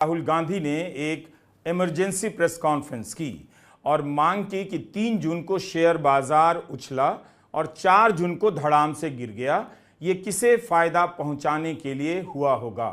राहुल गांधी ने एक emergency press conference की और मांग की कि 3 जून को शेयर बाजार उछला और 4 जून को धड़ाम से गिर गया। ये किसे फायदा पहुंचाने के लिए हुआ होगा?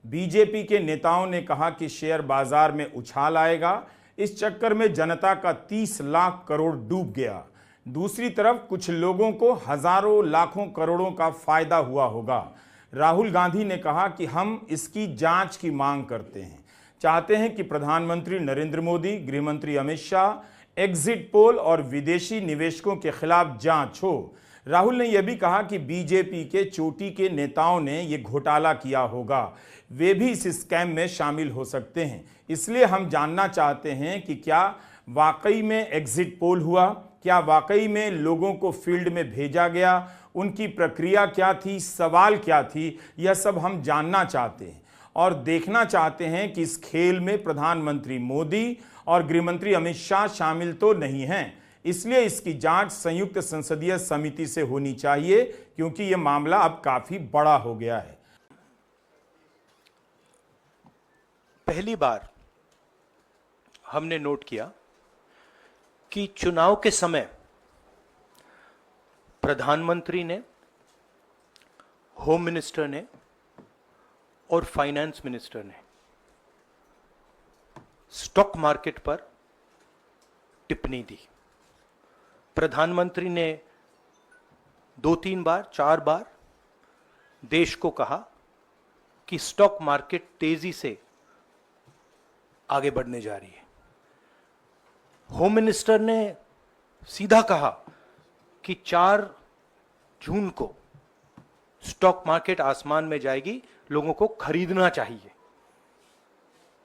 बीजेपी के नेताओं ने कहा कि शेयर बाजार में उछाल आएगा, इस चक्कर में जनता का 30 लाख करोड़ डूब गया। दूसरी तरफ कुछ लोगों को हजारों लाखों करोड़ों का फायदा हुआ होगा। राहुल गांधी ने कहा कि हम इसकी जांच की मांग करते हैं, चाहते हैं कि प्रधानमंत्री नरेंद्र मोदी, गृहमंत्री अमित शाह, एग्जिट पोल और विदेशी निवेशकों के खिलाफ जांच हो। राहुल ने यह भी कहा कि बीजेपी के चोटी के नेताओं ने यह घोटाला किया होगा, वे भी इस स्कैम में शामिल हो सकते हैं। इसलिए हम जानना चाहते हैं कि क्या वाकई में एग्जिट पोल हुआ, क्या वाकई में लोगों को फील्ड में भेजा गया, उनकी प्रक्रिया क्या थी, सवाल क्या थी, यह सब हम जानना चाहते हैं और देखना चाहते हैं कि इस खेल में प्रधानमंत्री मोदी और गृहमंत्री अमित शाह शामिल तो नहीं हैं। इसलिए इसकी जांच संयुक्त संसदीय समिति से होनी चाहिए, क्योंकि यह मामला अब काफी बड़ा हो गया है। पहली बार हमने नोट किया कि चुनाव के समय प्रधानमंत्री ने, होम मिनिस्टर ने और फाइनेंस मिनिस्टर ने स्टॉक मार्केट पर टिप्पणी दी। प्रधानमंत्री ने 2-3 बार, 4 बार देश को कहा कि स्टॉक मार्केट तेजी से आगे बढ़ने जा रही है। होम मिनिस्टर ने सीधा कहा कि 4 जून को स्टॉक मार्केट आसमान में जाएगी, लोगों को खरीदना चाहिए।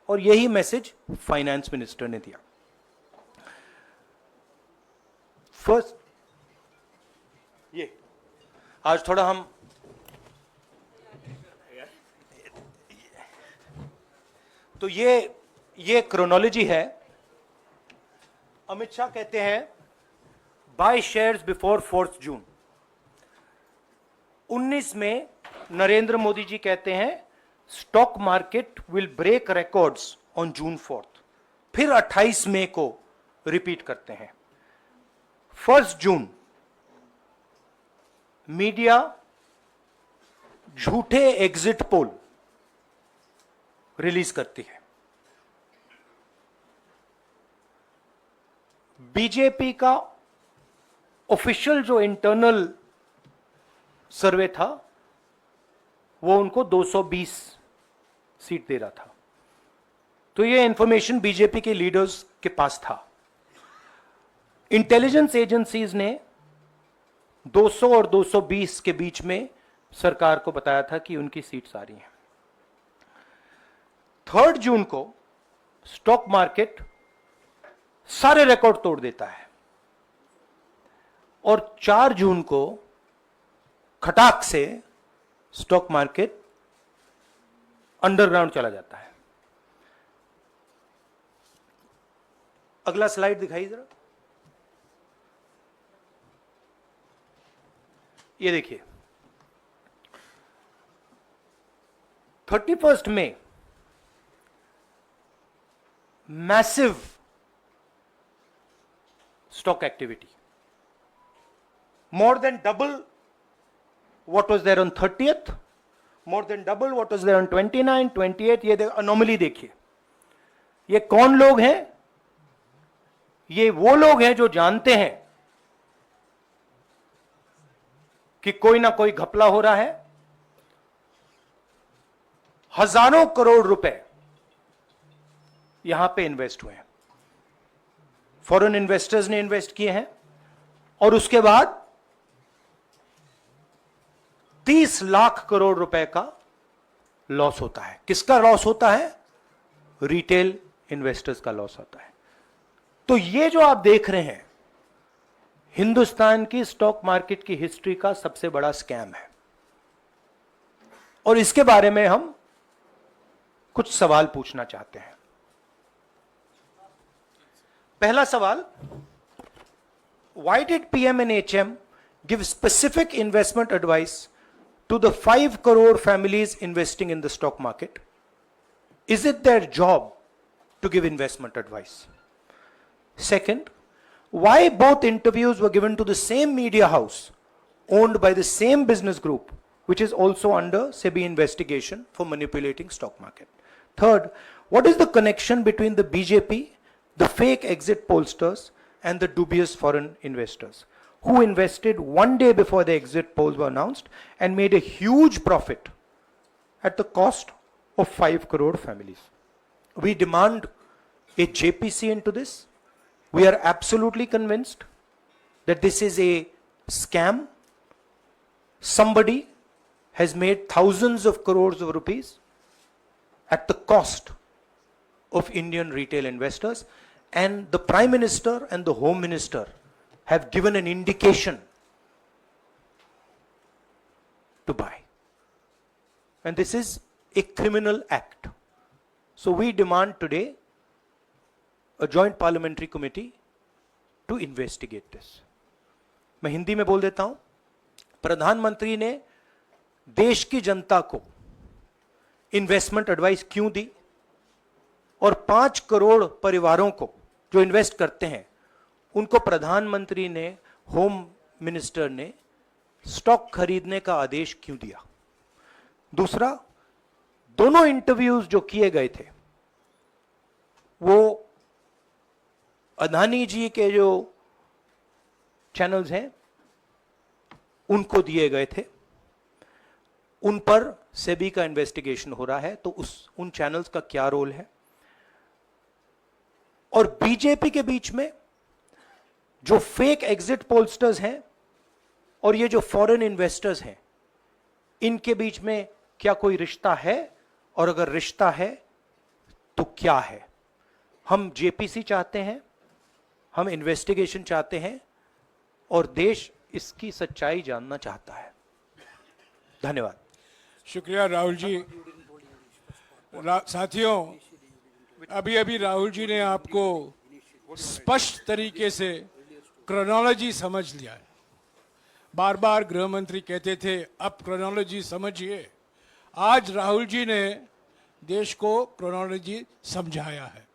और यही मैसेज फाइनेंस मिनिस्टर ने दिया। फर्स्ट, ये आज थोड़ा हम तो ये क्रोनोलॉजी है। अमित शाह कहते हैं बाय शेयर्स बिफोर 4 जून। 19 में नरेंद्र मोदी जी कहते हैं stock market will break records on June 4। फिर 28 मई को रिपीट करते हैं। 1 जून मीडिया झूठे एग्जिट पोल रिलीज करती है। बीजेपी का ऑफिशियल जो इंटरनल सर्वे था वो उनको 220 सीट दे रहा था। तो ये इंफॉर्मेशन बीजेपी के लीडर्स के पास था। इंटेलिजेंस एजेंसीज ने 200 और 220 के बीच में सरकार को बताया था कि उनकी सीट्स आ रही हैं। 3 जून को स्टॉक मार्केट सारे रिकॉर्ड तोड़ देता है और 4 जून को खटाक से स्टॉक मार्केट अंडरग्राउंड चला जाता है। अगला स्लाइड दिखाइए जरा। ये देखिए, 31 मई massive stock activity, more than double what was there on 30th, more than double what was there on 29, 28। ये अनोमली देखिए। ये कौन लोग हैं? ये वो लोग हैं जो जानते हैं कि कोई ना कोई घपला हो रहा है। हजारों करोड़ रुपए यहां पे इन्वेस्ट हुए हैं, फॉरेन इन्वेस्टर्स ने इन्वेस्ट किए हैं। और उसके बाद 30 लाख करोड़ रुपए का लॉस होता है। किसका लॉस होता है? रिटेल इन्वेस्टर्स का लॉस होता है। तो ये जो आप देख रहे हैं, हिंदुस्तान की स्टॉक मार्केट की हिस्ट्री का सबसे बड़ा स्कैम है। और इसके बारे में हम कुछ सवाल पूछना चाहते हैं। पहला सवाल, why did PM and HM give specific investment advice to the 5 crore families investing in the stock market? Is it their job to give investment advice? Second, why both interviews were given to the same media house owned by the same business group, which is also under SEBI investigation for manipulating stock market? Third, what is the connection between the BJP, the fake exit pollsters, and the dubious foreign investors who invested one day before the exit polls were announced and made a huge profit at the cost of 5 crore families? We demand a JPC into this. We are absolutely convinced that this is a scam. Somebody has made thousands of crores of rupees at the cost of Indian retail investors, and the Prime Minister and the Home Minister have given an indication to buy. And this is a criminal act. So we demand today a joint parliamentary committee to investigate this. मैं हिंदी में बोल देता हूं, प्रधानमंत्री ने देश की जनता को इन्वेस्टमेंट एडवाइस क्यों दी और 5 करोड़ परिवारों को जो इन्वेस्ट करते हैं उनको प्रधानमंत्री ने, होम मिनिस्टर ने स्टॉक खरीदने का आदेश क्यों दिया? दूसरा, दोनों इंटरव्यूज जो किए गए थे वो अदानी जी के जो चैनल्स हैं उनको दिए गए थे, उन पर सेबी का इन्वेस्टिगेशन हो रहा है, तो उन चैनल्स का क्या रोल है? और बीजेपी के बीच में जो फेक एग्जिट पोलस्टर्स हैं और ये जो फॉरेन इन्वेस्टर्स हैं, इनके बीच में क्या कोई रिश्ता है? और अगर रिश्ता है तो क्या है? हम जेपीसी चाहते हैं, हम इन्वेस्टिगेशन चाहते हैं और देश इसकी सच्चाई जानना चाहता है। धन्यवाद। शुक्रिया राहुल जी। साथियों, अभी अभी राहुल जी ने आपको स्पष्ट तरीके से क्रोनोलॉजी समझ लिया है। बार बार गृह मंत्री कहते थे अब क्रोनोलॉजी समझिए। आज राहुल जी ने देश को क्रोनोलॉजी समझाया है।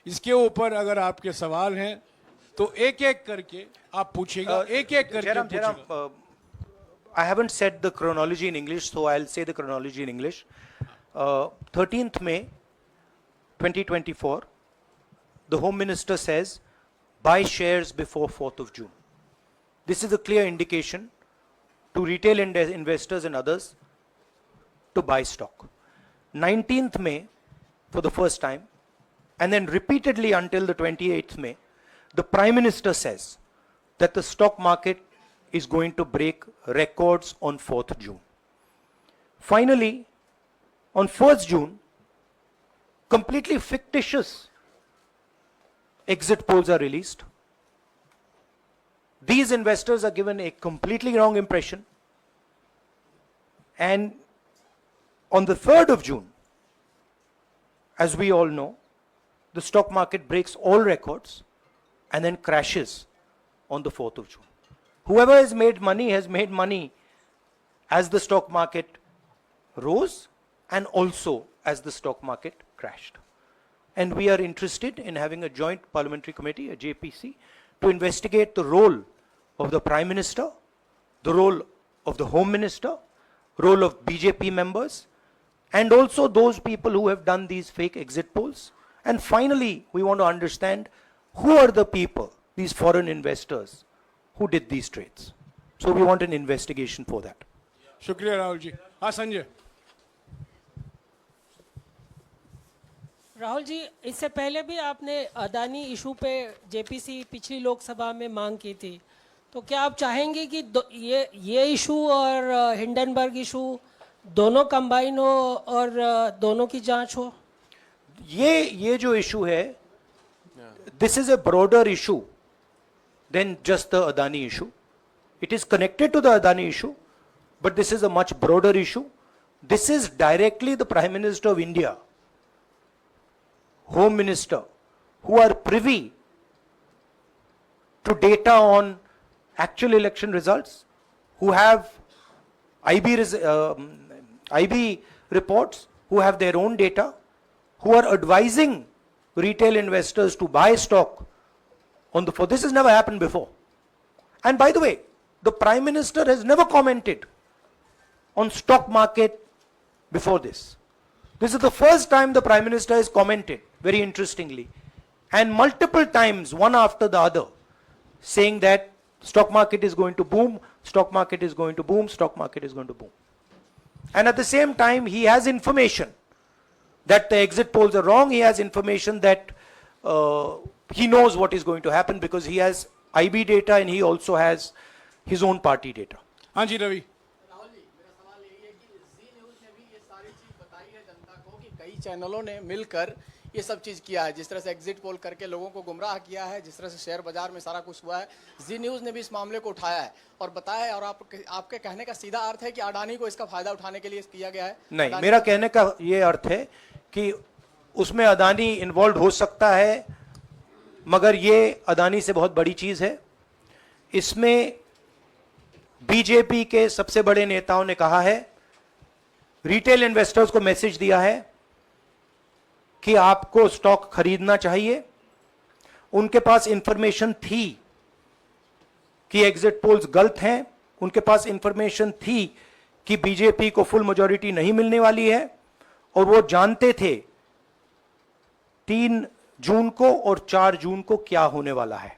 इसके ऊपर अगर आपके सवाल हैं तो एक एक करके आप पूछेगा, एक एक करके पूछेगा। I haven't said the chronology in English, so I'll say the chronology in English. 13th May 2024, the Home Minister says, buy shares before 4th of June. This is a clear indication to retail investors and others to buy stock. 19th May, for the first time, and then repeatedly until the 28th May, the Prime Minister says that the stock market is going to break records on 4th June. Finally, on 1st June, completely fictitious exit polls are released. These investors are given a completely wrong impression. And on the 3rd of June, as we all know, the stock market breaks all records and then crashes on the 4th of June. Whoever has made money as the stock market rose and also as the stock market crashed. And we are interested in having a joint parliamentary committee, a JPC, to investigate the role of the Prime Minister, the role of the Home Minister, role of BJP members, and also those people who have done these fake exit polls. And finally, we want to understand who are the people, these foreign investors, who did these trades. So we want an investigation for that. शुक्रिया राहुल जी। हाँ संजय। राहुल जी, इससे पहले भी आपने Adani issue पे JPC पिछली लोकसभा में मांग की थी, तो क्या आप चाहेंगे कि ये इशू और हिंडनबर्ग इशू दोनों कंबाइन हो और दोनों की जांच हो? ये जो इशू है, this is a broader issue than just the Adani issue. It is connected to the Adani issue, but this is a much broader issue. This is directly the Prime Minister of India, Home Minister, who are privy to data on actual election results, who have IB reports, who have their own data, who are advising retail investors to buy stock on the floor. This has never happened before. And by the way, the Prime Minister has never commented on stock market before this. This is the first time the Prime Minister has commented, very interestingly, and multiple times, one after the other, saying that stock market is going to boom, stock market is going to boom, stock market is going to boom. And at the same time, he has information that the exit polls are wrong. He has information that he knows what is going to happen because he has IB data and he also has his own party data. हाँ जी रवि। राहुल जी, मेरा सवाल यही है कि जी news ने भी ये सारी चीज बताई है जनता को कि कई चैनलों ने मिलकर ये सब चीज किया है, जिस तरह से एग्जिट पोल करके लोगों को गुमराह किया है, जिस तरह से शेयर बाजार में सारा कुछ हुआ है। जी न्यूज़ ने भी इस मामले को उठाया है और बताया है, और आपके कहने का सीधा अर्थ है कि अडानी को इसका फायदा उठाने के लिए किया गया है? नहीं, मेरा कहने का ये अर्थ है कि उसमें अडानी इन्वॉल्व हो सकता है, मगर ये अडानी से बहुत बड़ी चीज है। इसमें बीजेपी के सबसे बड़े नेताओं ने कहा है, रिटेल इन्वेस्टर्स को मैसेज दिया है कि आपको स्टॉक खरीदना चाहिए। उनके पास इंफॉर्मेशन थी कि एग्जिट पोल्स गलत हैं, उनके पास इंफॉर्मेशन थी कि बीजेपी को फुल मेजॉरिटी नहीं मिलने वाली है, और वो जानते थे 3 जून को और 4 जून को क्या होने वाला है।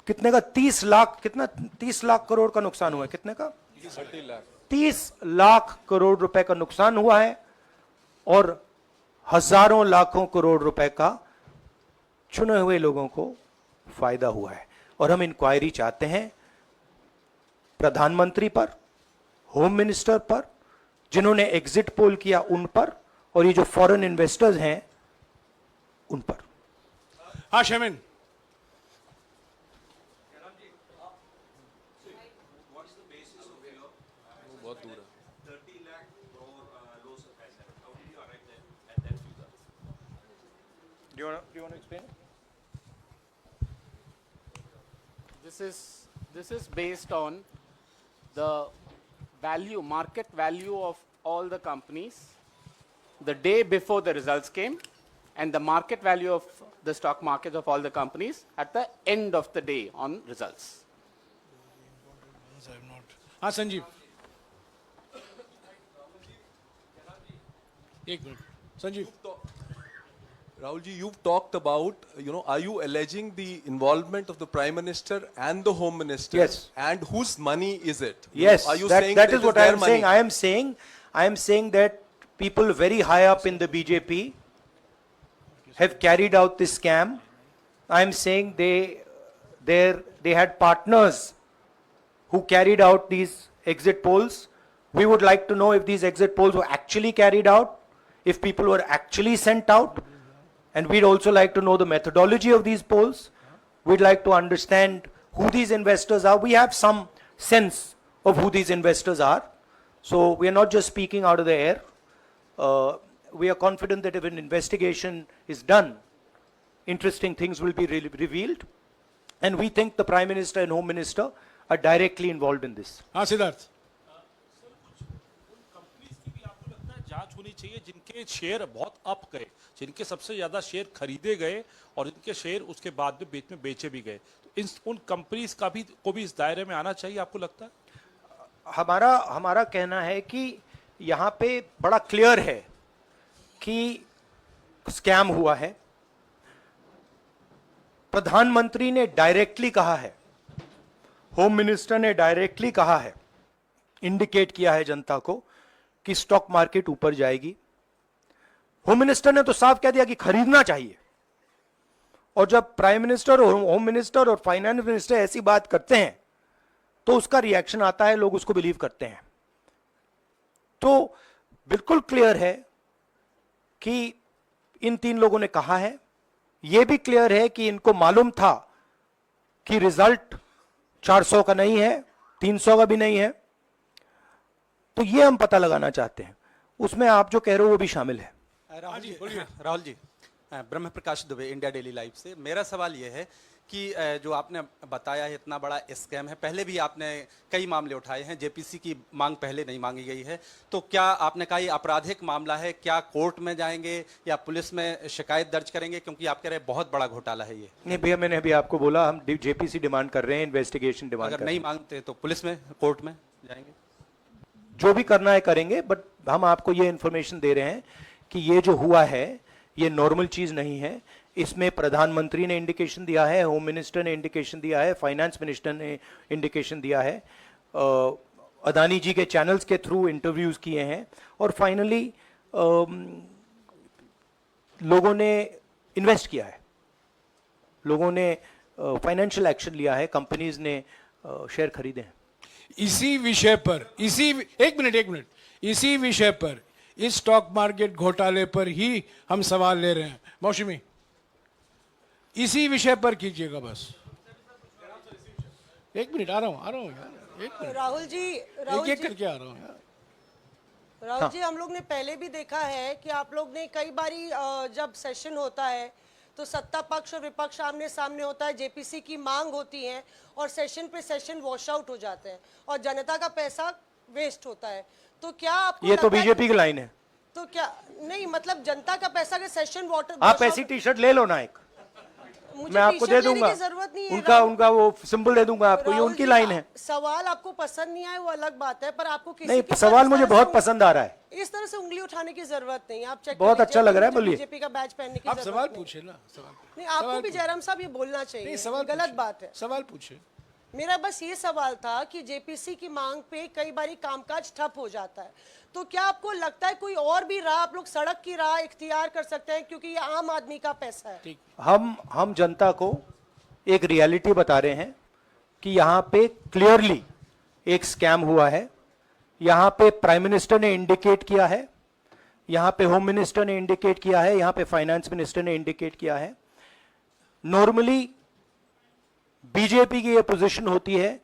कितने का 30 लाख, कितना 30 लाख करोड़ का नुकसान हुआ है? कितने का? 30 लाख करोड़ रुपए का नुकसान हुआ है और हजारों लाखों करोड़ रुपए का चुने हुए लोगों को फायदा हुआ है। और हम इंक्वायरी चाहते हैं प्रधानमंत्री पर, होम मिनिस्टर पर, जिन्होंने एग्जिट पोल किया उन पर, और ये जो फॉरेन इन्वेस्टर्स हैं उन पर। हाँ शेमिन। Do you want to explain? This is based on the market value of all the companies the day before the results came, and the market value of the stock market of all the companies at the end of the day on results. हाँ संजीव, एक minute Sanjeev. Rahul ji, you've talked about, are you alleging the involvement of the Prime Minister and the Home Minister? Yes. And whose money is it? Yes, Are you that saying is what I their am money? saying. I am saying that people very high up in the BJP have carried out this scam. I am saying they had partners who carried out these exit polls. We would like to know if these exit polls were actually carried out, if people were actually sent out. And we'd also like to know the methodology of these polls. We'd like to understand who these investors are. We have some sense of who these investors are. So we are not just speaking out of the air. We are confident that if an investigation is done, interesting things will be revealed. And we think the Prime Minister and Home Minister are directly involved in this. हाँ सिद्धार्थ। जांच होनी चाहिए जिनके share बहुत up गए, जिनके सबसे ज्यादा शेयर खरीदे गए और जिनके शेयर उसके बाद में बीच में बेचे भी गए, तो उन कंपनीज का भी को भी इस दायरे में आना चाहिए, आपको लगता है? हमारा कहना है कि यहाँ पे बड़ा क्लियर है कि स्कैम हुआ है। प्रधानमंत्री ने डायरेक्टली कहा है, होम मिनिस्टर ने डायरेक्टली कहा है, इंडिकेट किया है जनता को कि स्टॉक मार्केट ऊपर जाएगी। होम मिनिस्टर ने तो साफ कह दिया कि खरीदना चाहिए। और जब प्राइम मिनिस्टर और होम मिनिस्टर और फाइनेंस मिनिस्टर ऐसी बात करते हैं तो उसका रिएक्शन आता है, लोग उसको बिलीव करते हैं। तो बिल्कुल क्लियर है कि इन 3 लोगों ने कहा है। यह भी क्लियर है कि इनको मालूम था कि रिजल्ट 400 का नहीं है, 300 का भी नहीं है। तो ये हम पता लगाना चाहते हैं, उसमें आप जो कह रहे हो वो भी शामिल है। राहुल जी, ब्रह्म प्रकाश दुबे, इंडिया डेली लाइफ से। मेरा सवाल यह है कि जो आपने बताया है इतना बड़ा स्कैम है, पहले भी आपने कई मामले उठाए हैं, जेपीसी की मांग पहले नहीं मांगी गई है, तो क्या आपने कहा ये आपराधिक मामला है, क्या कोर्ट में जाएंगे या पुलिस में शिकायत दर्ज करेंगे, क्योंकि आप कह रहे हैं बहुत बड़ा घोटाला है ये? नहीं भैया, मैंने अभी आपको बोला हम जेपीसी डिमांड कर रहे हैं, इन्वेस्टिगेशन डिमांड अगर नहीं मांगते तो पुलिस में, कोर्ट में जाएंगे? जो भी करना है करेंगे, बट हम आपको ये इंफॉर्मेशन दे रहे हैं कि ये जो हुआ है ये नॉर्मल चीज नहीं है। इसमें प्रधानमंत्री ने इंडिकेशन दिया है, होम मिनिस्टर ने इंडिकेशन दिया है, फाइनेंस मिनिस्टर ने इंडिकेशन दिया है, अदानी जी के चैनल्स के थ्रू इंटरव्यूज किए हैं, और फाइनली लोगों ने इन्वेस्ट किया है, लोगों ने फाइनेंशियल एक्शन लिया है, कंपनीज ने शेयर खरीदे हैं। इसी विषय पर एक मिनट इसी विषय पर, इस स्टॉक मार्केट घोटाले पर ही हम सवाल ले रहे हैं। मौसमी, इसी विषय पर कीजिएगा बस। एक मिनट, आ रहा हूं यार, एक मिनट, राहुल जी, एक करके आ रहा हूं यार। राहुल जी, हम लोग ने पहले भी देखा है कि आप लोग ने कई बारी जब सेशन होता है तो सत्ता पक्ष और विपक्ष आमने सामने होता है, जेपीसी की मांग होती है और सेशन पे सेशन वॉश आउट हो जाते हैं और जनता का पैसा वेस्ट होता है। तो क्या आपको ये तो बीजेपी की लाइन है। तो क्या नहीं, मतलब जनता का पैसा के सेशन वाटर, आप ऐसी टी शर्ट ले लो ना एक, मैं आपको दे दूंगा, जरूरत नहीं है, उनका वो सिंबल दे दूंगा आपको, ये उनकी लाइन है। सवाल आपको पसंद नहीं आए वो अलग बात है, पर आपको किसी नहीं, की सवाल मुझे बहुत पसंद आ रहा है। इस तरह से उंगली उठाने की जरूरत नहीं। आप चेक बहुत अच्छा लग रहा है, बोलिए। बीजेपी का बैच पहनने की आप जरूरत सवाल नहीं। पूछे ना, सवाल नहीं, आपको भी जयराम साहब ये बोलना चाहिए, नहीं, सवाल गलत पूछे, बात है। सवाल पूछे। मेरा बस ये सवाल था कि जेपीसी की मांग पे कई बारी कामकाज ठप हो जाता है, तो क्या आपको लगता है कोई और भी राह आप लोग सड़क की राह इख्तियार कर सकते हैं, क्योंकि ये आम आदमी का पैसा है? हम जनता को एक रियलिटी बता रहे हैं कि यहाँ पे क्लियरली एक स्कैम हुआ है। यहाँ पे प्राइम मिनिस्टर ने इंडिकेट किया है, यहाँ पे होम मिनिस्टर ने इंडिकेट किया है, यहाँ पे फाइनेंस मिनिस्टर ने इंडिकेट किया है। नॉर्मली बीजेपी की ये पोजीशन होती है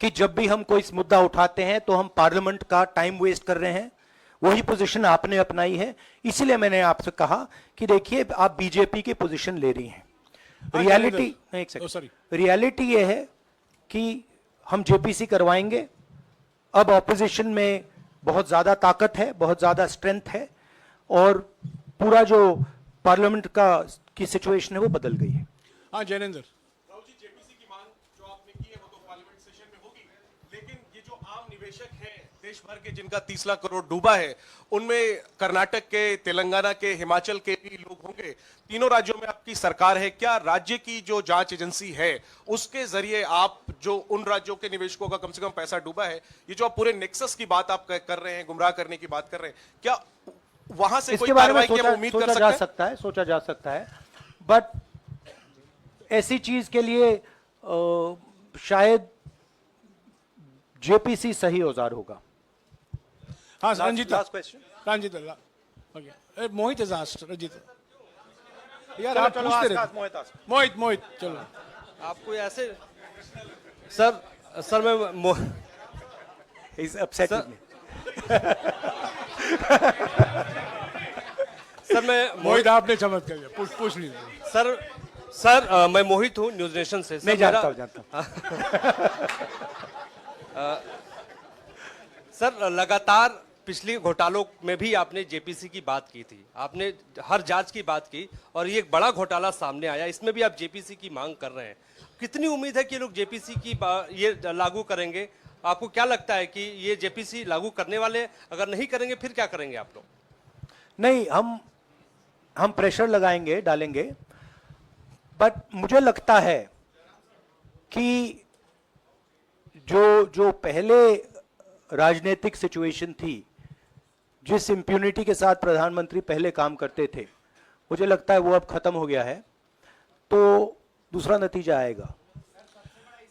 कि जब भी हम कोई मुद्दा उठाते हैं तो हम पार्लियामेंट का टाइम वेस्ट कर रहे हैं। वही पोजीशन आपने अपनाई है, इसीलिए मैंने आपसे कहा कि देखिए आप बीजेपी की पोजीशन ले रही हैं। रियलिटी ये है कि हम जेपीसी करवाएंगे। अब ऑपोजिशन में बहुत ज्यादा ताकत है, बहुत ज्यादा स्ट्रेंथ है, और पूरा जो पार्लियामेंट की सिचुएशन है वो बदल गई है। हाँ जयनेंद्र, राहुल जी, जेपीसी की मांग जो आपने की है वो तो पार्लियामेंट सेशन में होगी, लेकिन ये जो आम निवेशक हैं देश भर के जिनका 30 लाख करोड़ डूबा है, उनमें कर्नाटक के, तेलंगाना के, हिमाचल के भी लोग होंगे। तीनों राज्यों में आपकी सरकार है, क्या राज्य की जो जांच एजेंसी है उसके जरिए आप जो उन राज्यों के निवेशकों का कम से कम पैसा डूबा है, ये जो आप पूरे नेक्सस की बात आप कर रहे हैं, गुमराह करने की बात कर रहे हैं, क्या वहां से कोई कार्रवाई की हम उम्मीद कर सकते हैं? सोचा जा सकता है, बट ऐसी चीज के लिए शायद जेपीसी सही औजार होगा। हाँ Ranjita, last question. Ranjita, okay, Mohit is asked, Ranjita यार आप पूछते रहे। मोहित चलो। आपको ऐसे सर मैं इज अपसेट सर मैं मोहित, आपने चमत्कार किया, पूछ लीजिए। सर मैं मोहित हूँ, न्यूज नेशन से। मैं जानता हूँ। सर लगातार पिछले घोटालों में भी आपने जेपीसी की बात की थी, आपने हर जांच की बात की, और ये एक बड़ा घोटाला सामने आया, इसमें भी आप जेपीसी की मांग कर रहे हैं। कितनी उम्मीद है कि ये लोग जेपीसी की ये लागू करेंगे? आपको क्या लगता है कि ये जेपीसी लागू करने वाले, अगर नहीं करेंगे फिर क्या करेंगे आप लोग? नहीं, हम प्रेशर लगाएंगे, डालेंगे, बट मुझे लगता है कि जो पहले राजनीतिक सिचुएशन थी, जिस इंप्यूनिटी के साथ प्रधानमंत्री पहले काम करते थे, मुझे लगता है वो अब खत्म हो गया है, तो दूसरा नतीजा आएगा।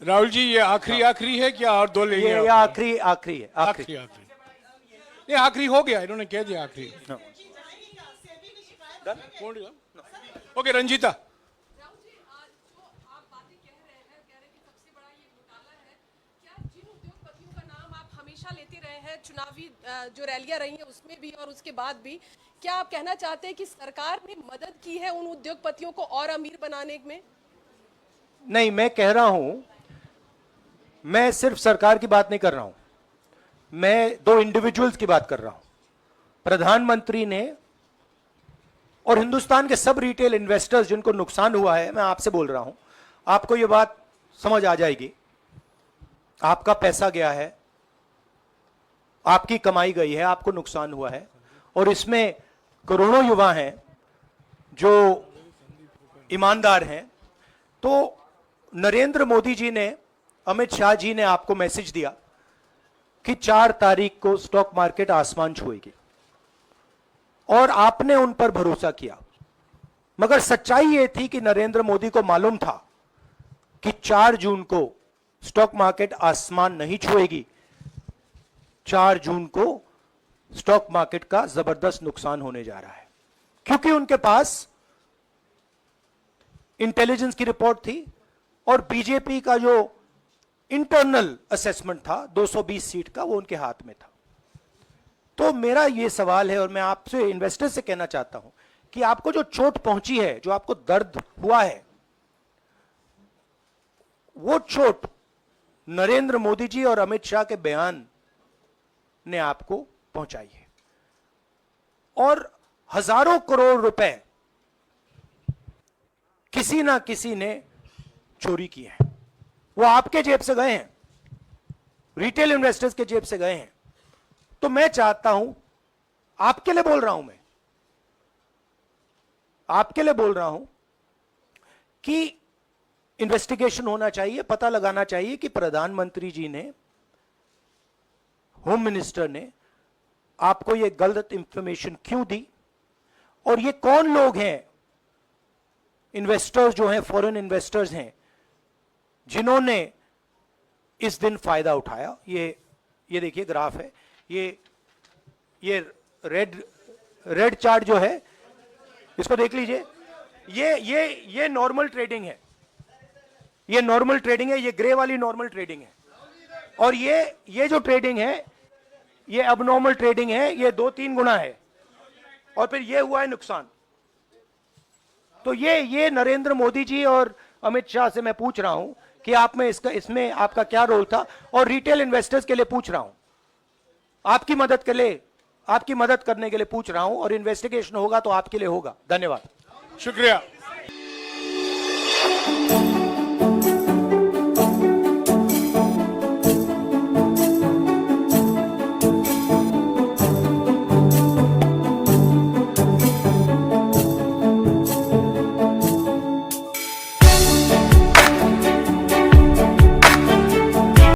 राहुल जी, ये आखिरी है क्या, और दो लेंगे? ये आखिरी है। ये आखिरी हो गया, इन्होंने कह दिया आखिरी। ओके रंजीता। लेते रहे हैं, चुनावी जो रैलियां रही हैं उसमें भी और उसके बाद भी, क्या आप कहना चाहते हैं कि सरकार ने मदद की है उन उद्योगपतियों को और अमीर बनाने में? नहीं, मैं कह रहा हूं, मैं सिर्फ सरकार की बात नहीं कर रहा हूं, मैं दो इंडिविजुअल्स की बात कर रहा हूं। प्रधानमंत्री ने और हिंदुस्तान के सब रिटेल इन्वेस्टर्स जिनको नुकसान हुआ है, मैं आपसे बोल रहा हूं, आपको यह बात समझ आ जाएगी। आपका पैसा गया है, आपकी कमाई गई है, आपको नुकसान हुआ है, और इसमें करोड़ों युवा हैं जो ईमानदार हैं। तो नरेंद्र मोदी जी ने, अमित शाह जी ने आपको मैसेज दिया कि 4 तारीख को स्टॉक मार्केट आसमान छुएगी, और आपने उन पर भरोसा किया। मगर सच्चाई यह थी कि नरेंद्र मोदी को मालूम था कि 4 जून को स्टॉक मार्केट आसमान नहीं छुएगी। 4 जून को स्टॉक मार्केट का जबरदस्त नुकसान होने जा रहा है, क्योंकि उनके पास इंटेलिजेंस की रिपोर्ट थी और बीजेपी का जो इंटरनल असेसमेंट था 220 सीट का, वो उनके हाथ में था। तो मेरा यह सवाल है, और मैं आपसे इन्वेस्टर से कहना चाहता हूं कि आपको जो चोट पहुंची है, जो आपको दर्द हुआ है, वो चोट नरेंद्र मोदी जी और अमित शाह के बयान ने आपको पहुंचाई है। और हजारों करोड़ रुपए किसी ना किसी ने चोरी किए हैं, वो आपके जेब से गए हैं, रिटेल इन्वेस्टर्स के जेब से गए हैं। तो मैं चाहता हूं, आपके लिए बोल रहा हूं, मैं आपके लिए बोल रहा हूं कि इन्वेस्टिगेशन होना चाहिए, पता लगाना चाहिए कि प्रधानमंत्री जी ने, होम मिनिस्टर ने आपको यह गलत इंफॉर्मेशन क्यों दी, और ये कौन लोग हैं, इन्वेस्टर्स जो हैं, फॉरेन इन्वेस्टर्स हैं, जिन्होंने इस दिन फायदा उठाया। ये देखिए ग्राफ है, ये रेड चार्ट जो है, इसको देख लीजिए। ये नॉर्मल ट्रेडिंग है, ये नॉर्मल ट्रेडिंग है, ये ग्रे वाली नॉर्मल ट्रेडिंग है, और ये जो ट्रेडिंग है ये अबनॉर्मल ट्रेडिंग है, ये 2-3 गुना है, और फिर ये हुआ है नुकसान। तो ये नरेंद्र मोदी जी और अमित शाह से मैं पूछ रहा हूं कि आप में इसमें आपका क्या रोल था, और रिटेल इन्वेस्टर्स के लिए पूछ रहा हूं, आपकी मदद के लिए, आपकी मदद करने के लिए पूछ रहा हूं, और इन्वेस्टिगेशन होगा तो आपके लिए होगा। धन्यवाद। शुक्रिया।